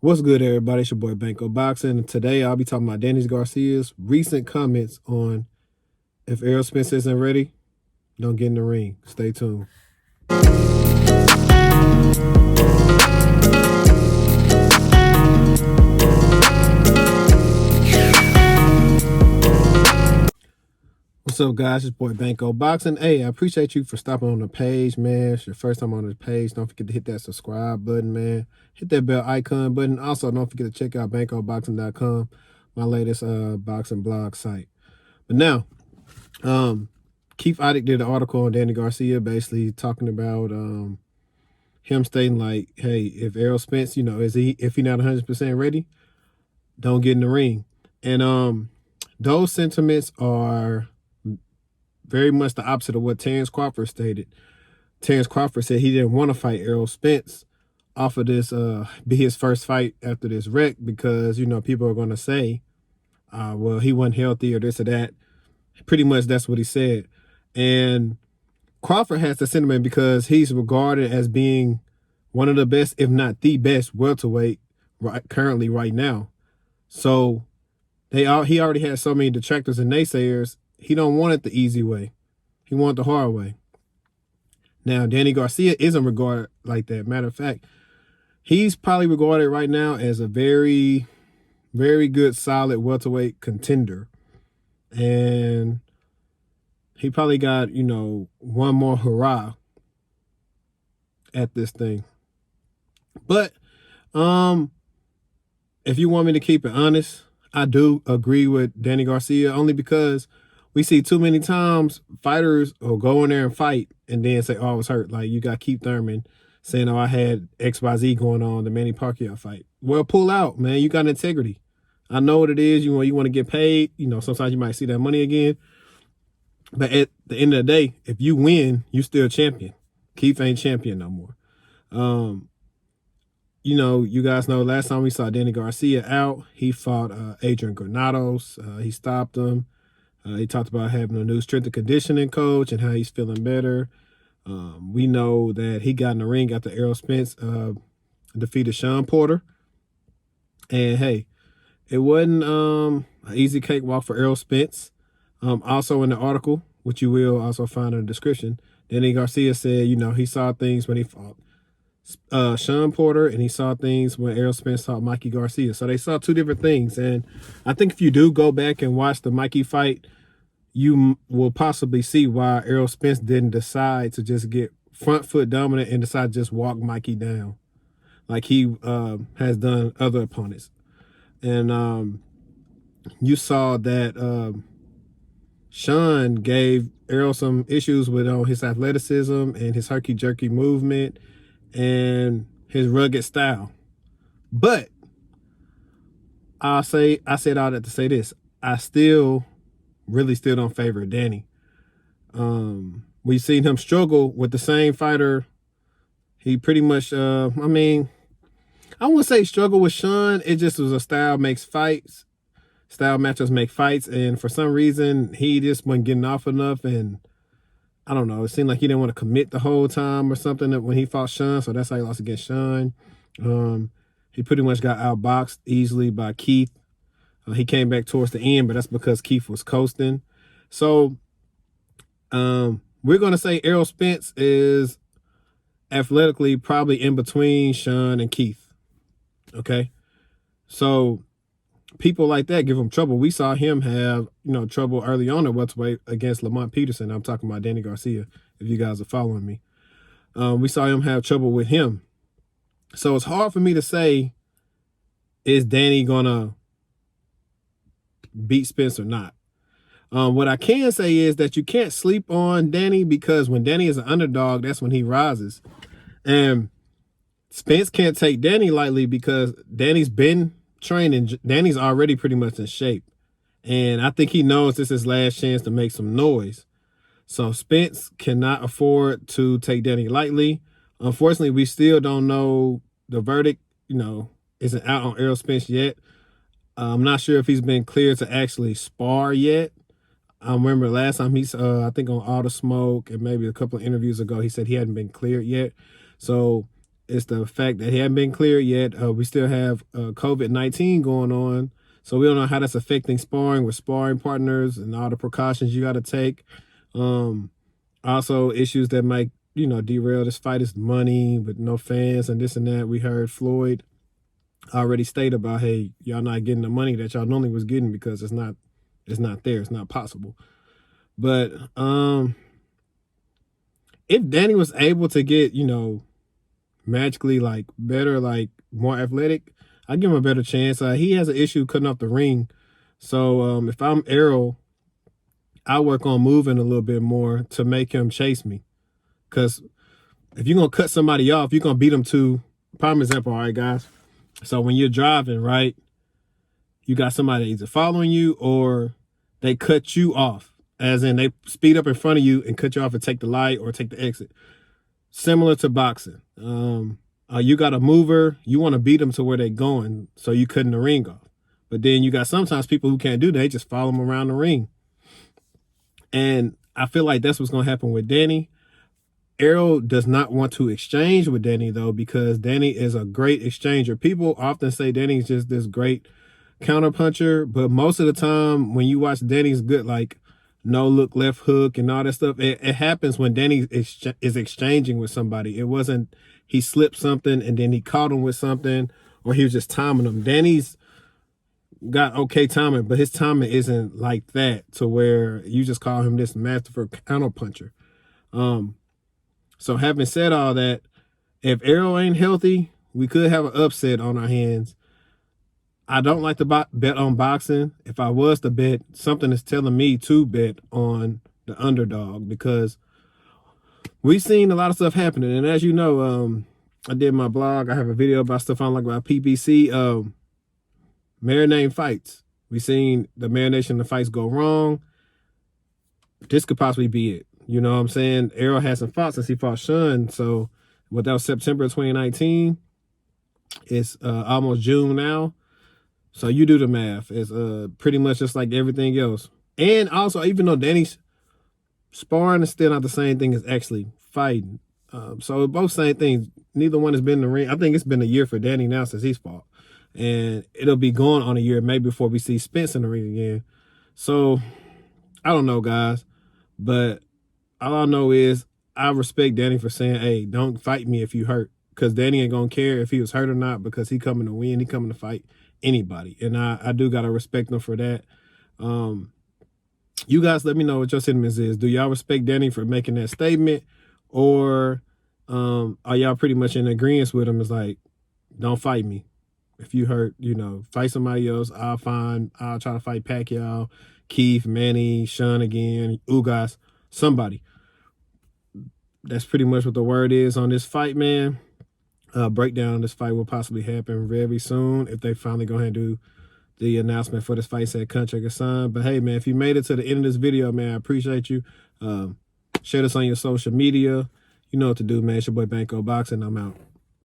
What's good, everybody? It's your boy Banco Boxing, and today I'll be talking about Garcia's recent comments on if ERROL Spence isn't ready, don't get in the ring. Stay tuned. What's up, guys? It's your boy Banco Boxing. Hey, I appreciate you for stopping on the page, man. It's your first time on the page. Don't forget to hit that subscribe button, man. Hit that bell icon button. Also, don't forget to check out BancoBoxing.com, my latest boxing blog site. But now, Keith Iddick did an article on Danny Garcia, basically talking about him stating like, hey, if ERROL Spence, if he not 100% ready, don't get in the ring. And those sentiments are very much the opposite of what Terrence Crawford stated. Terrence Crawford said he didn't want to fight ERROL Spence off of this, be his first fight after this wreck, because, people are going to say, well, he wasn't healthy or this or that. Pretty much that's what he said. And Crawford has the sentiment because he's regarded as being one of the best, if not the best, welterweight currently right now. So he already had so many detractors and naysayers. He don't want it the easy way. He wanted the hard way. Now, Danny Garcia isn't regarded like that. Matter of fact, he's probably regarded right now as a very, very good, solid welterweight contender. And he probably got, one more hurrah at this thing. But if you want me to keep it honest, I do agree with Danny Garcia, only because we see too many times fighters will go in there and fight and then say, oh, I was hurt. Like you got Keith Thurman saying, oh, I had XYZ going on, the Manny Pacquiao fight. Well, pull out, man. You got integrity. I know what it is. You want to get paid. Sometimes you might see that money again. But at the end of the day, if you win, you still champion. Keith ain't champion no more. You guys know last time we saw Danny Garcia out, he fought Adrian Granados. He stopped him. He talked about having a new strength and conditioning coach and how he's feeling better. We know that he got in the ring after ERROL Spence defeated Sean Porter. And hey, it wasn't an easy cakewalk for ERROL Spence. Also in the article, which you will also find in the description, Danny Garcia said, he saw things when he fought Sean Porter, and he saw things when ERROL Spence fought Mikey Garcia. So they saw two different things. And I think if you do go back and watch the Mikey fight, you will possibly see why ERROL Spence didn't decide to just get front foot dominant and decide to just walk Mikey down like he has done other opponents. And you saw that Sean gave ERROL some issues with his athleticism and his herky-jerky movement and his rugged style. But I said all that to say this. I really still don't favor Danny. We've seen him struggle with the same fighter. He pretty much, I wouldn't say struggle with Sean. It just was a style makes fights. Style matchups make fights. And for some reason, he just wasn't getting off enough. And I don't know. It seemed like he didn't want to commit the whole time or something when he fought Sean. So that's how he lost against Sean. He pretty much got outboxed easily by Keith. He came back towards the end, but that's because Keith was coasting. So we're going to say ERROL Spence is athletically probably in between Sean and Keith. Okay? So people like that give him trouble. We saw him have, trouble early on at welterweight against Lamont Peterson. I'm talking about Danny Garcia, if you guys are following me. We saw him have trouble with him. So it's hard for me to say, is Danny going to beat Spence or not? What I can say is that you can't sleep on Danny, because when Danny is an underdog, that's when he rises. And Spence can't take Danny lightly because Danny's been training. Danny's already pretty much in shape. And I think he knows this is his last chance to make some noise. So Spence cannot afford to take Danny lightly. Unfortunately, we still don't know the verdict, isn't out on ERROL Spence yet. I'm not sure if he's been cleared to actually spar yet. I remember last time he's, I think on All the Smoke and maybe a couple of interviews ago, he said he hadn't been cleared yet. So It's the fact that he hasn't been cleared yet. We still have COVID-19 going on. So we don't know how that's affecting sparring with sparring partners and all the precautions you got to take. Also, issues that might, derail this fight is money with no fans and this and that. We heard Floyd already state about, hey, y'all not getting the money that y'all normally was getting because it's not there. It's not possible. But if Danny was able to get, magically like better, like more athletic, I give him a better chance. He has an issue cutting off the ring. So if I'm ERROL, I work on moving a little bit more to make him chase me. Because if you're going to cut somebody off, you're going to beat them to, prime example, all right, guys? So when you're driving, right, you got somebody either following you or they cut you off, as in they speed up in front of you and cut you off and take the light or take the exit. Similar to boxing. You got a mover, you want to beat them to where they're going, so you cutting the ring off. But then you got sometimes people who can't do that, they just follow them around the ring. And I feel like that's what's going to happen with Danny. ERROL does not want to exchange with Danny, though, because Danny is a great exchanger. People often say Danny's just this great counterpuncher, but most of the time when you watch Danny's good, like, no look left hook and all that stuff, it happens when Danny is exchanging with somebody. It wasn't he slipped something and then he caught him with something, or he was just timing him. Danny's got okay timing, but his timing isn't like that to where you just call him this masterful counterpuncher. So having said all that, if ERROL ain't healthy, we could have an upset on our hands. I don't like to bet on boxing. If I was to bet, something is telling me to bet on the underdog, because we've seen a lot of stuff happening. And as you know, I did my blog. I have a video about stuff I don't like about PPC. Marinating fights. We've seen the marination of the fights go wrong. This could possibly be it. You know what I'm saying? ERROL hasn't fought since he fought Sean. So that was September 2019. It's almost June now. So you do the math. It's pretty much just like everything else. And also, even though Danny's sparring is still not the same thing as actually fighting. So both same things. Neither one has been in the ring. I think it's been a year for Danny now since he's fought. And it'll be going on a year maybe before we see Spence in the ring again. So I don't know, guys. But all I know is I respect Danny for saying, hey, don't fight me if you hurt. Because Danny ain't going to care if he was hurt or not, because he coming to win. He coming to fight anybody. And I do got to respect him for that. You guys let me know what your sentiments is. Do y'all respect Danny for making that statement? Or are y'all pretty much in agreement with him? It's like, don't fight me. If you hurt, fight somebody else. I'll try to fight Pacquiao, Keith, Manny, Sean again, Ugas, somebody. That's pretty much what the word is on this fight, man. Breakdown of this fight will possibly happen very soon if they finally go ahead and do the announcement for this fight, said contract is signed. But hey, man, if you made it to the end of this video, man, I appreciate you. Share this on your social media. You know what to do, man. It's your boy Banco Boxing. I'm out.